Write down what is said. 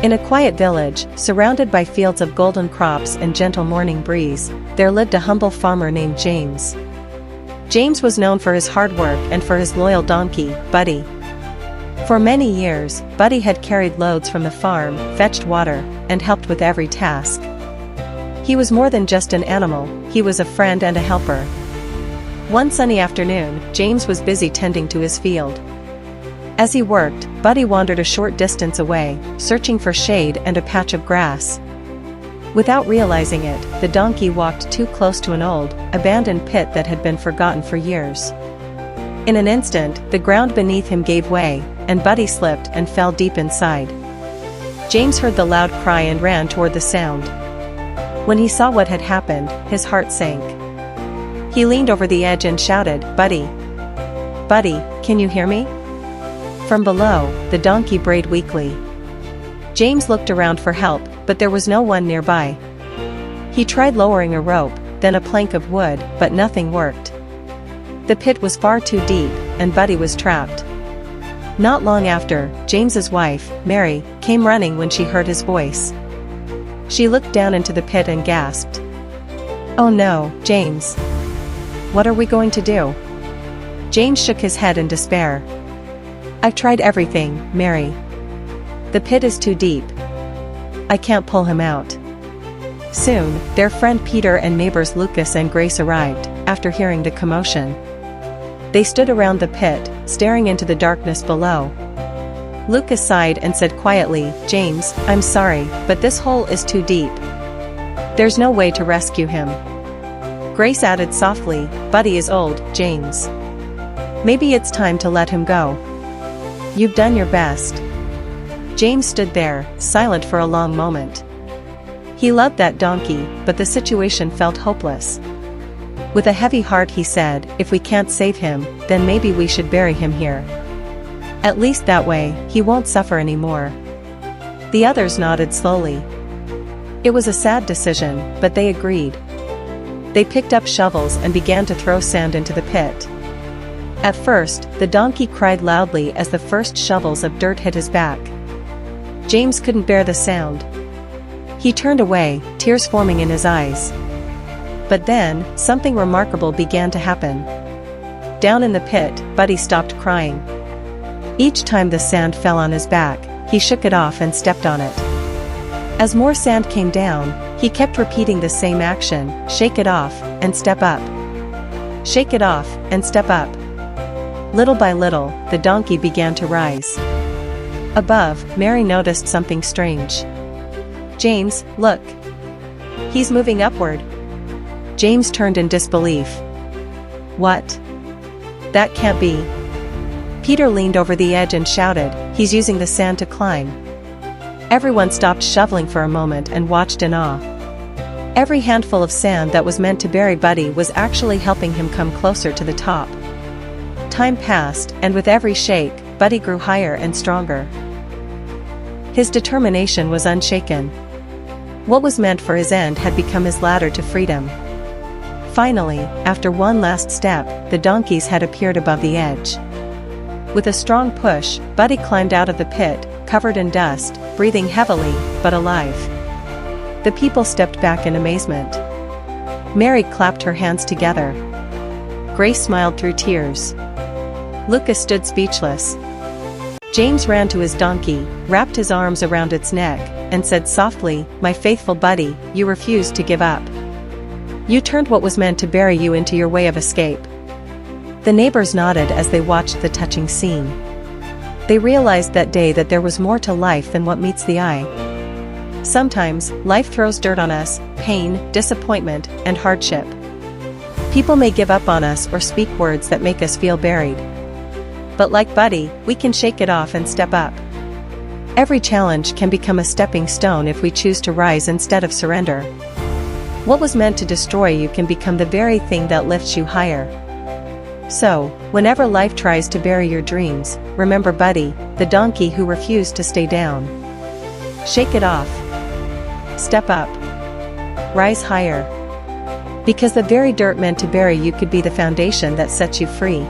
In a quiet village, surrounded by fields of golden crops and gentle morning breeze, there lived a humble farmer named James. James was known for his hard work and for his loyal donkey, Buddy. For many years, Buddy had carried loads from the farm, fetched water, and helped with every task. He was more than just an animal, he was a friend and a helper. One sunny afternoon, James was busy tending to his field. As he worked, Buddy wandered a short distance away, searching for shade and a patch of grass. Without realizing it, the donkey walked too close to an old, abandoned pit that had been forgotten for years. In an instant, the ground beneath him gave way, and Buddy slipped and fell deep inside. James heard the loud cry and ran toward the sound. When he saw what had happened, his heart sank. He leaned over the edge and shouted, "Buddy! Buddy, can you hear me?" From below, the donkey brayed weakly. James looked around for help, but there was no one nearby. He tried lowering a rope, then a plank of wood, but nothing worked. The pit was far too deep, and Buddy was trapped. Not long after, James's wife, Mary, came running when she heard his voice. She looked down into the pit and gasped. "Oh no, James. What are we going to do?" James shook his head in despair. "I've tried everything, Mary. The pit is too deep. I can't pull him out." Soon, their friend Peter and neighbors Lucas and Grace arrived, after hearing the commotion. They stood around the pit, staring into the darkness below. Lucas sighed and said quietly, "James, I'm sorry, but this hole is too deep. There's no way to rescue him." Grace added softly, "Buddy is old, James. Maybe it's time to let him go. You've done your best." James stood there, silent for a long moment. He loved that donkey, but the situation felt hopeless. With a heavy heart he said, "If we can't save him, then maybe we should bury him here. At least that way, he won't suffer anymore." The others nodded slowly. It was a sad decision, but they agreed. They picked up shovels and began to throw sand into the pit. At first, the donkey cried loudly as the first shovels of dirt hit his back. James couldn't bear the sound. He turned away, tears forming in his eyes. But then, something remarkable began to happen. Down in the pit, Buddy stopped crying. Each time the sand fell on his back, he shook it off and stepped on it. As more sand came down, he kept repeating the same action, shake it off, and step up. Shake it off, and step up. Little by little, the donkey began to rise. Above, Mary noticed something strange. "James, look. He's moving upward." James turned in disbelief. "What? That can't be." Peter leaned over the edge and shouted, "He's using the sand to climb." Everyone stopped shoveling for a moment and watched in awe. Every handful of sand that was meant to bury Buddy was actually helping him come closer to the top. Time passed, and with every shake, Buddy grew higher and stronger. His determination was unshaken. What was meant for his end had become his ladder to freedom. Finally, after one last step, the donkey's head appeared above the edge. With a strong push, Buddy climbed out of the pit, covered in dust, breathing heavily, but alive. The people stepped back in amazement. Mary clapped her hands together. Grace smiled through tears. Lucas stood speechless. James ran to his donkey, wrapped his arms around its neck, and said softly, "My faithful Buddy, you refused to give up. You turned what was meant to bury you into your way of escape." The neighbors nodded as they watched the touching scene. They realized that day that there was more to life than what meets the eye. Sometimes, life throws dirt on us, pain, disappointment, and hardship. People may give up on us or speak words that make us feel buried. But like Buddy, we can shake it off and step up. Every challenge can become a stepping stone if we choose to rise instead of surrender. What was meant to destroy you can become the very thing that lifts you higher. So, whenever life tries to bury your dreams, remember Buddy, the donkey who refused to stay down. Shake it off. Step up. Rise higher. Because the very dirt meant to bury you could be the foundation that sets you free.